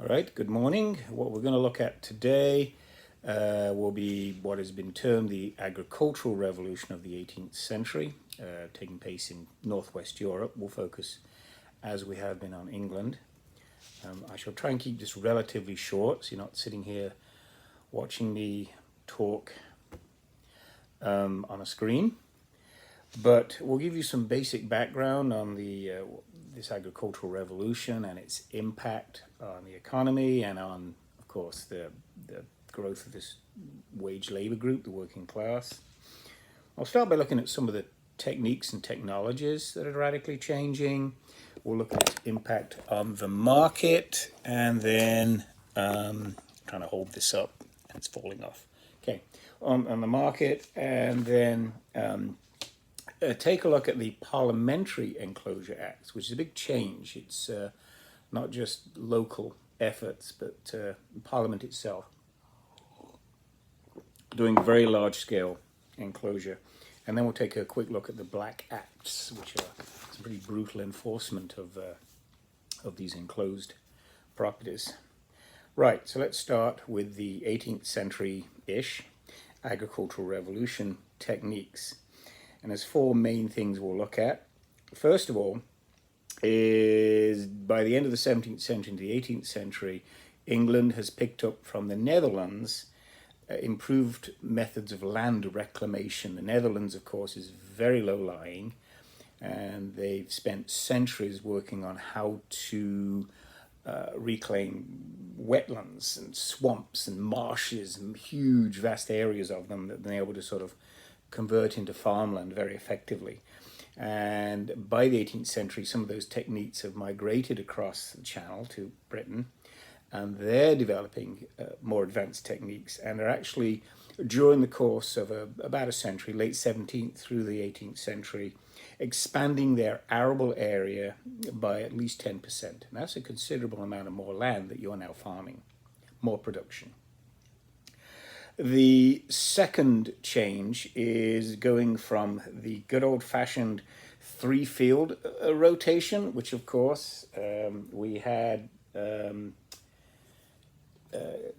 All right, good morning. What we're going to look at today will be what has been termed the agricultural revolution of the 18th century, taking place in northwest Europe. We'll focus, as we have been, on England. I shall try and keep this relatively short, so you're not sitting here watching me talk on a screen. But we'll give you some basic background on this agricultural revolution and its impact on the economy and on, of course, the growth of this wage labor group, the working class. I'll start by looking at some of the techniques and technologies that are radically changing. We'll look at its impact on the market, and then trying to hold this up and it's falling off. Okay, on the market, and then take a look at the Parliamentary Enclosure Acts, which is a big change. It's not just local efforts, but Parliament itself doing very large-scale enclosure. And then we'll take a quick look at the Black Acts, which are some pretty brutal enforcement of these enclosed properties. Right, so let's start with the 18th century-ish agricultural revolution techniques. And there's four main things we'll look at. First of all, is by the end of the 17th century into the 18th century, England has picked up from the Netherlands improved methods of land reclamation. The Netherlands, of course, is very low-lying, and they've spent centuries working on how to reclaim wetlands and swamps and marshes and huge, vast areas of them that they've been able to sort of convert into farmland very effectively. And by the 18th century, some of those techniques have migrated across the Channel to Britain, and they're developing more advanced techniques, and are actually, during the course of about a century, late 17th through the 18th century, expanding their arable area by at least 10%. And that's a considerable amount of more land that you're now farming, more production. The second change is going from the good old-fashioned three-field rotation, which, of course, we had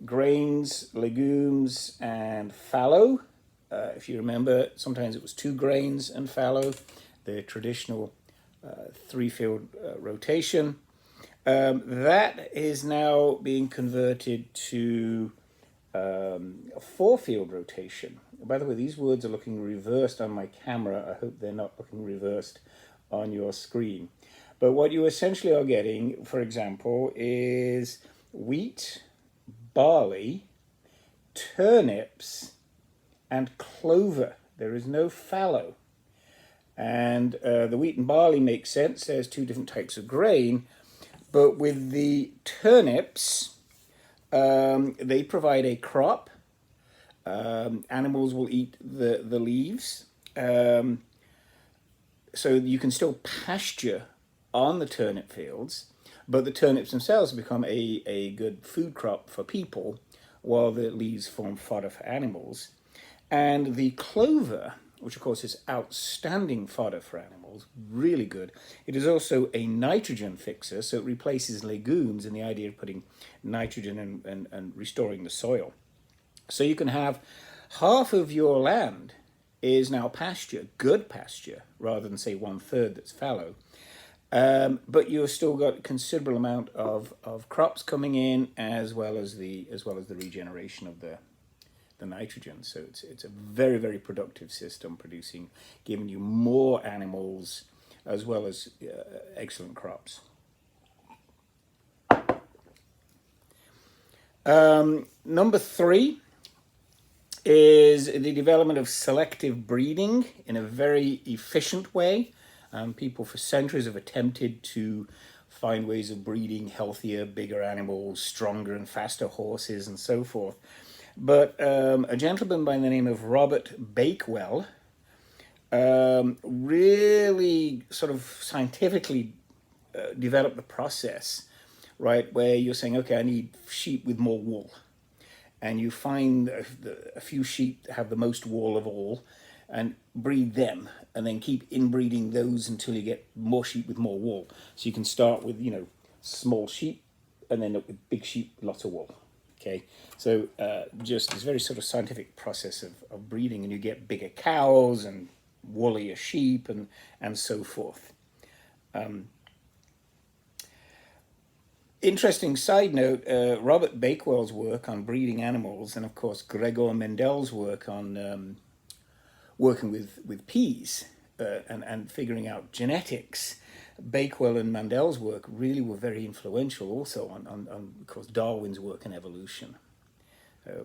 grains, legumes, and fallow. If you remember, sometimes it was two grains and fallow, the traditional three-field rotation. That is now being converted to a four-field rotation. By the way, these words are looking reversed on my camera. I hope they're not looking reversed on your screen. But what you essentially are getting, for example, is wheat, barley, turnips, and clover. There is no fallow. And the wheat and barley make sense. There's two different types of grain. But with the turnips, they provide a crop. Animals will eat the leaves. So you can still pasture on the turnip fields, but the turnips themselves become a good food crop for people, while the leaves form fodder for animals. And the clover, which of course is outstanding fodder for animals, really good. It is also a nitrogen fixer, so it replaces legumes in the idea of putting nitrogen and restoring the soil. So you can have half of your land is now pasture, good pasture, rather than say 1/3 that's fallow. But you've still got a considerable amount of crops coming in, as well as the regeneration of the nitrogen. So it's a very, very productive system, giving you more animals as well as excellent crops. Number 3 is the development of selective breeding in a very efficient way. People for centuries have attempted to find ways of breeding healthier, bigger animals, stronger and faster horses, and so forth. But a gentleman by the name of Robert Bakewell really sort of scientifically developed the process, right, where you're saying, okay, I need sheep with more wool. And you find a few sheep that have the most wool of all, and breed them, and then keep inbreeding those until you get more sheep with more wool. So you can start with, small sheep and end up with big sheep, lots of wool. Okay, so just this very sort of scientific process of breeding, and you get bigger cows and woollier sheep and so forth. Interesting side note, Robert Bakewell's work on breeding animals, and of course Gregor Mendel's work on working with peas and figuring out genetics. Bakewell and Mendel's work really were very influential also on of course, Darwin's work on evolution,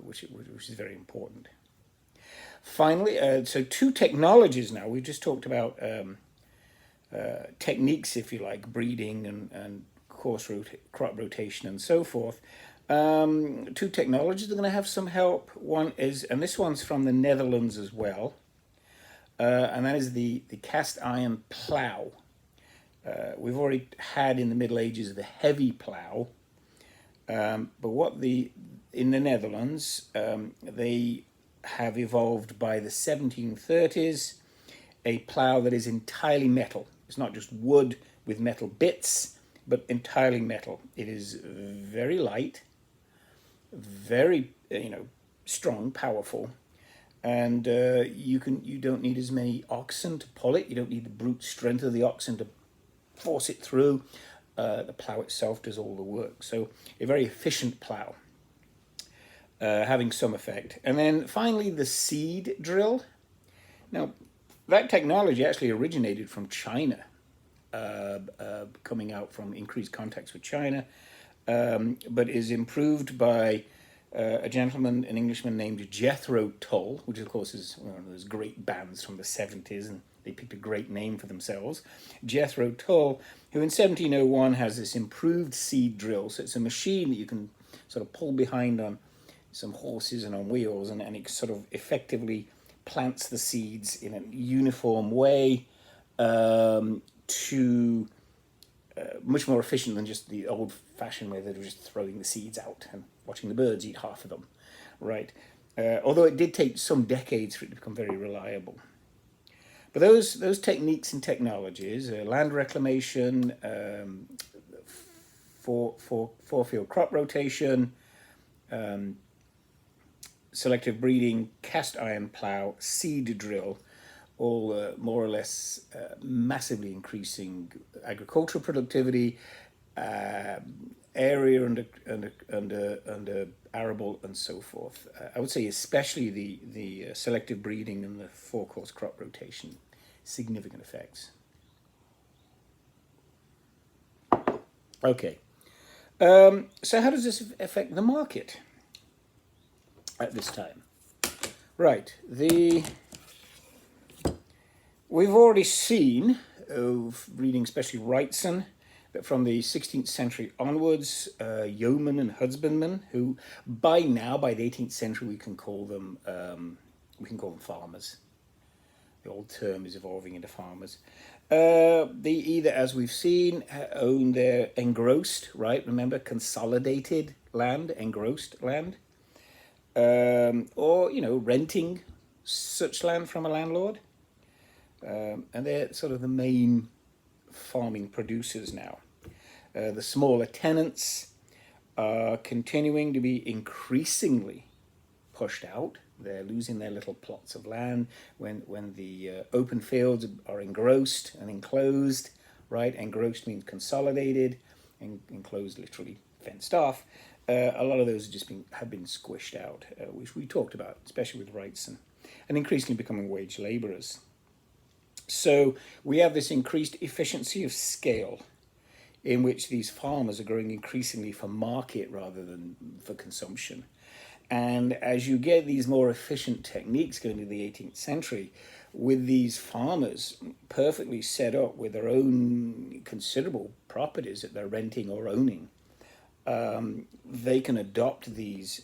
which is very important. Finally, so two technologies now. We've just talked about techniques, if you like, breeding and course crop rotation and so forth. Two technologies are going to have some help. One is, and this one's from the Netherlands as well, and that is the cast iron plough. We've already had in the Middle Ages the heavy plough, but in the Netherlands, they have evolved by the 1730s a plough that is entirely metal. It's not just wood with metal bits, but entirely metal. It is very light, very strong, powerful, and you don't need as many oxen to pull it. You don't need the brute strength of the oxen to force it through. The plough itself does all the work. So a very efficient plough, having some effect. And then finally the seed drill. Now that technology actually originated from China, coming out from increased contacts with China, but is improved by an Englishman named Jethro Tull, which of course is one of those great bands from the 70s, and they picked a great name for themselves. Jethro Tull, who in 1701 has this improved seed drill. So it's a machine that you can sort of pull behind on some horses and on wheels, and it sort of effectively plants the seeds in a uniform way, to much more efficient than just the old-fashioned way that was just throwing the seeds out and watching the birds eat half of them, right? Although it did take some decades for it to become very reliable. But those techniques and technologies, land reclamation, four-field crop rotation, selective breeding, cast iron plough, seed drill, all more or less massively increasing agricultural productivity, area under arable, and so forth. I would say especially the selective breeding and the four-course crop rotation, significant effects. Okay, so how does this affect the market at this time? Right, we've already seen, reading especially Wrightson, that from the 16th century onwards, yeomen and husbandmen, who by the 18th century, we can call them farmers. The old term is evolving into farmers. They either, as we've seen, own their engrossed, right? Remember, consolidated land, engrossed land, or renting such land from a landlord. And they're sort of the main farming producers now. The smaller tenants are continuing to be increasingly pushed out. They're losing their little plots of land when the open fields are engrossed and enclosed, right? Engrossed means consolidated, and enclosed literally fenced off. A lot of those have been squished out, which we talked about, especially with Wrightson, and increasingly becoming wage laborers. So we have this increased efficiency of scale in which these farmers are growing increasingly for market rather than for consumption. And as you get these more efficient techniques going into the 18th century, with these farmers perfectly set up with their own considerable properties that they're renting or owning, they can adopt these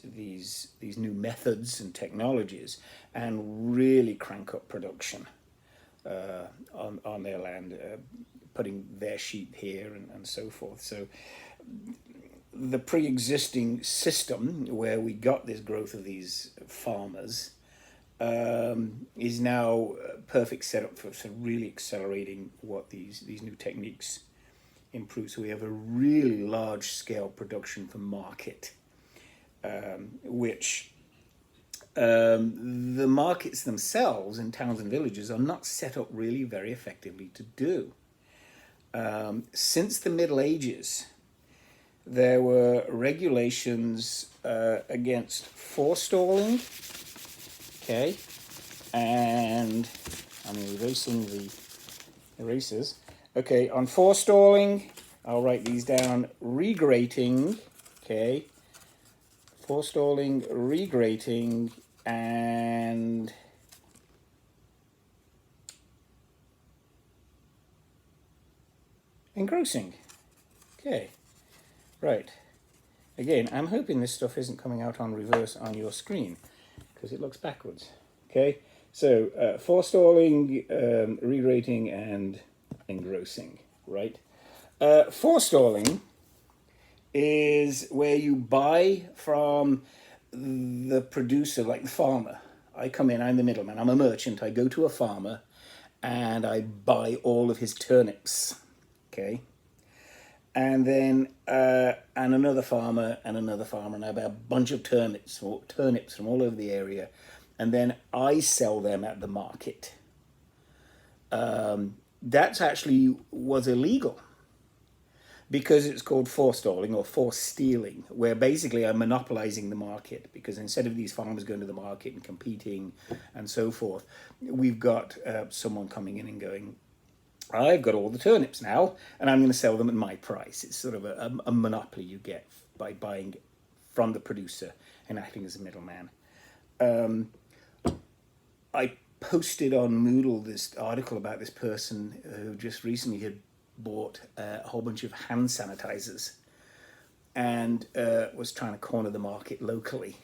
new methods and technologies and really crank up production on their land, putting their sheep here and so forth. So the pre-existing system where we got this growth of these farmers is now a perfect setup for really accelerating what these new techniques improved. So we have a really large scale production for market, which the markets themselves in towns and villages are not set up really very effectively to do. Since the Middle Ages, there were regulations against forestalling, okay, and I'm erasing the erasers. Okay, on forestalling, I'll write these down. Regrating, okay, forestalling, regrating, and engrossing. Okay, right. Again, I'm hoping this stuff isn't coming out on reverse on your screen because it looks backwards. Okay, so forestalling, regrating, and engrossing, right? Forestalling is where you buy from the producer, like the farmer. I come in, I'm the middleman, I'm a merchant, I go to a farmer and I buy all of his turnips, okay? And then, and another farmer, and I buy a bunch of turnips from all over the area, and then I sell them at the market. That's actually was illegal because it's called forestalling or forestealing, where basically I'm monopolizing the market, because instead of these farmers going to the market and competing and so forth, we've got someone coming in and going, I've got all the turnips now and I'm going to sell them at my price. It's sort of a monopoly you get by buying from the producer and acting as a middleman. I posted on Moodle this article about this person who just recently had bought a whole bunch of hand sanitizers and was trying to corner the market locally.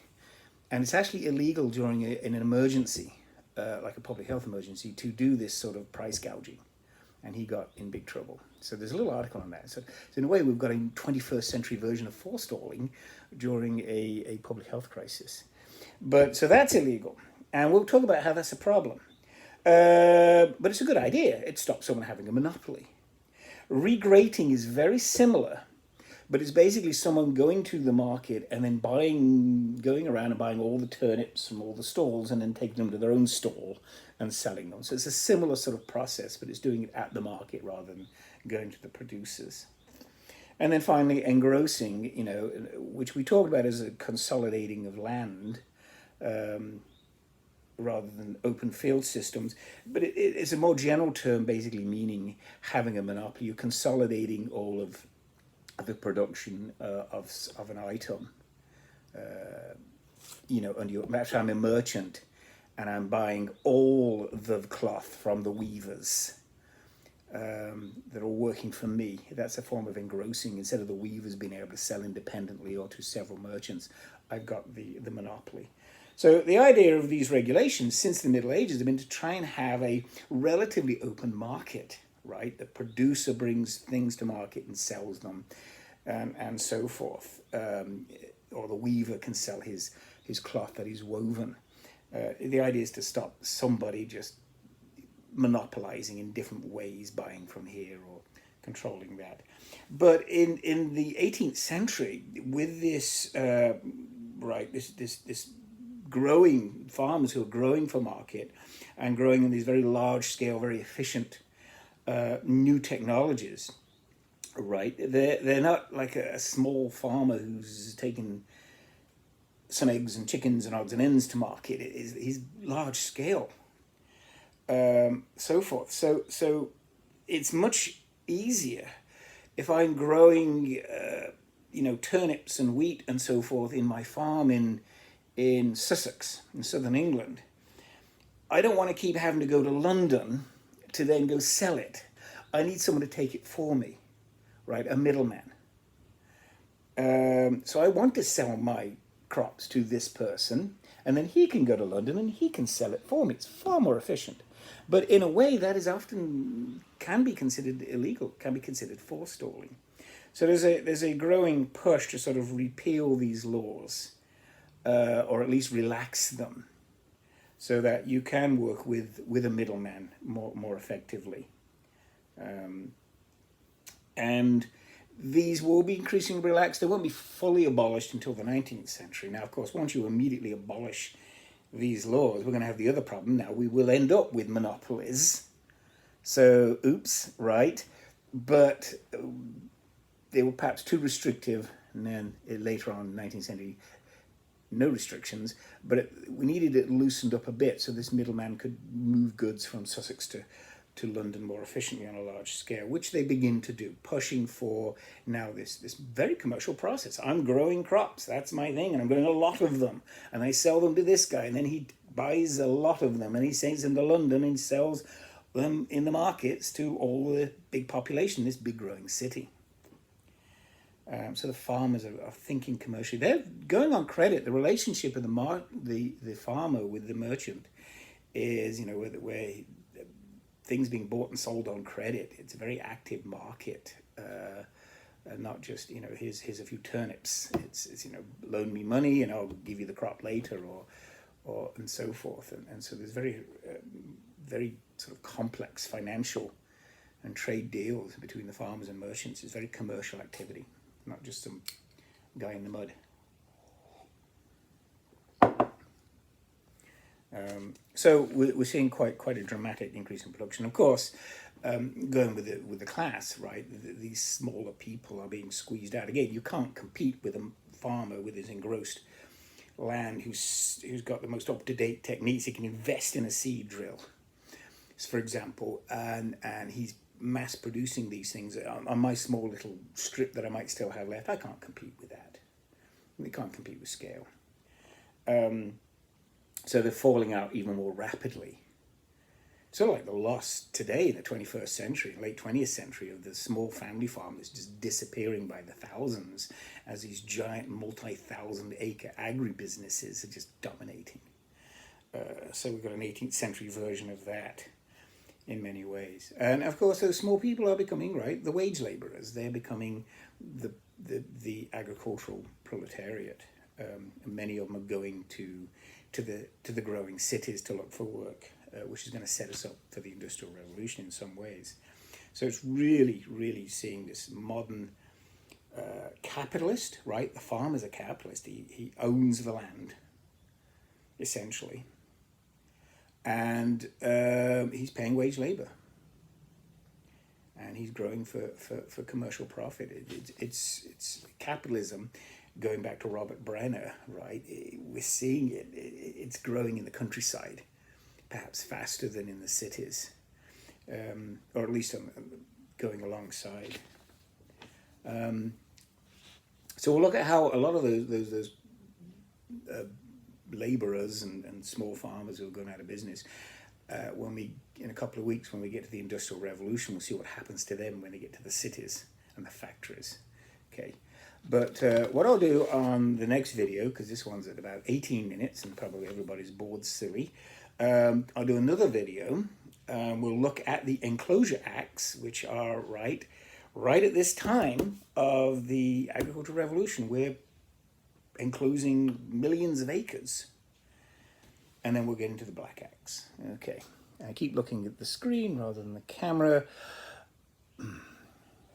And it's actually illegal during in an emergency, like a public health emergency, to do this sort of price gouging. And he got in big trouble. So there's a little article on that. So in a way, we've got a 21st century version of forestalling during a public health crisis. But so that's illegal. And we'll talk about how that's a problem. But it's a good idea. It stops someone having a monopoly. Regrating is very similar, but it's basically someone going to the market and then going around and buying all the turnips from all the stalls and then taking them to their own stall and selling them. So it's a similar sort of process, but it's doing it at the market rather than going to the producers. And then finally, engrossing, which we talked about as a consolidating of land, rather than open field systems, but it's a more general term, basically meaning having a monopoly. You're consolidating all of the production of an item. And actually I'm a merchant and I'm buying all the cloth from the weavers that are working for me. That's a form of engrossing. Instead of the weavers being able to sell independently or to several merchants, I've got the monopoly. So the idea of these regulations since the Middle Ages have been to try and have a relatively open market, right? The producer brings things to market and sells them, and so forth. Or the weaver can sell his cloth that he's woven. The idea is to stop somebody just monopolizing in different ways, buying from here or controlling that. But in the 18th century, with this, this growing farmers who are growing for market and growing in these very large scale, very efficient new technologies, right? They're not like a small farmer who's taking some eggs and chickens and odds and ends to market. He's large scale, so forth. So it's much easier if I'm growing, turnips and wheat and so forth in my farm in Sussex, in southern England. I don't want to keep having to go to London to then go sell it. I need someone to take it for me, right? A middleman. So I want to sell my crops to this person, and then he can go to London and he can sell it for me. It's far more efficient. But in a way, that is often can be considered illegal, can be considered forestalling. So there's a growing push to sort of repeal these laws, or at least relax them, so that you can work with a middleman more effectively. And these will be increasingly relaxed. They won't be fully abolished until the 19th century. Now, of course, once you immediately abolish these laws, we're going to have the other problem. Now, we will end up with monopolies. So, oops, right? But they were perhaps too restrictive, and then later on, 19th century, no restrictions. But we needed it loosened up a bit so this middleman could move goods from Sussex to London more efficiently on a large scale, which they begin to do, pushing for now this very commercial process. I'm growing crops, that's my thing, and I'm growing a lot of them, and I sell them to this guy, and then he buys a lot of them, and he sends them to London and sells them in the markets to all the big population, this big growing city. So the farmers are thinking commercially. They're going on credit. The relationship of the farmer with the merchant is, where things being bought and sold on credit. It's a very active market, not just here's a few turnips. It's loan me money and I'll give you the crop later, or and so forth. And so there's very very sort of complex financial and trade deals between the farmers and merchants. It's very commercial activity, not just some guy in the mud. So we're seeing quite a dramatic increase in production. Of course, going with the class, right? These smaller people are being squeezed out. Again, you can't compete with a farmer with his engrossed land who's got the most up-to-date techniques. He can invest in a seed drill, for example, and he's mass producing these things on my small little strip that I might still have left. I can't compete with that. We can't compete with scale. So they're falling out even more rapidly. Sort of like the loss today in the 21st century, late 20th century, of the small family farmers just disappearing by the thousands as these giant multi-thousand acre agribusinesses are just dominating. So we've got an 18th century version of that in many ways. And of course, those small people are becoming, right, the wage laborers. They're becoming the agricultural proletariat. Many of them are going to the growing cities to look for work, which is going to set us up for the Industrial Revolution in some ways. So it's really, really seeing this modern capitalist, right? The farmer's a capitalist. He owns the land, essentially. And he's paying wage labor. And he's growing for commercial profit. It's capitalism. Going back to Robert Brenner, right? We're seeing it. It's growing in the countryside, perhaps faster than in the cities, or at least going alongside. So we'll look at how a lot of those laborers and small farmers who are going out of business, in a couple of weeks, when we get to the Industrial Revolution, we'll see what happens to them when they get to the cities and the factories. Okay. But what I'll do on the next video, because this one's at about 18 minutes and probably everybody's bored silly, I'll do another video. We'll look at the Enclosure Acts, which are right at this time of the Agricultural Revolution. We're enclosing millions of acres. And then we'll get into the Black Acts. Okay. I keep looking at the screen rather than the camera.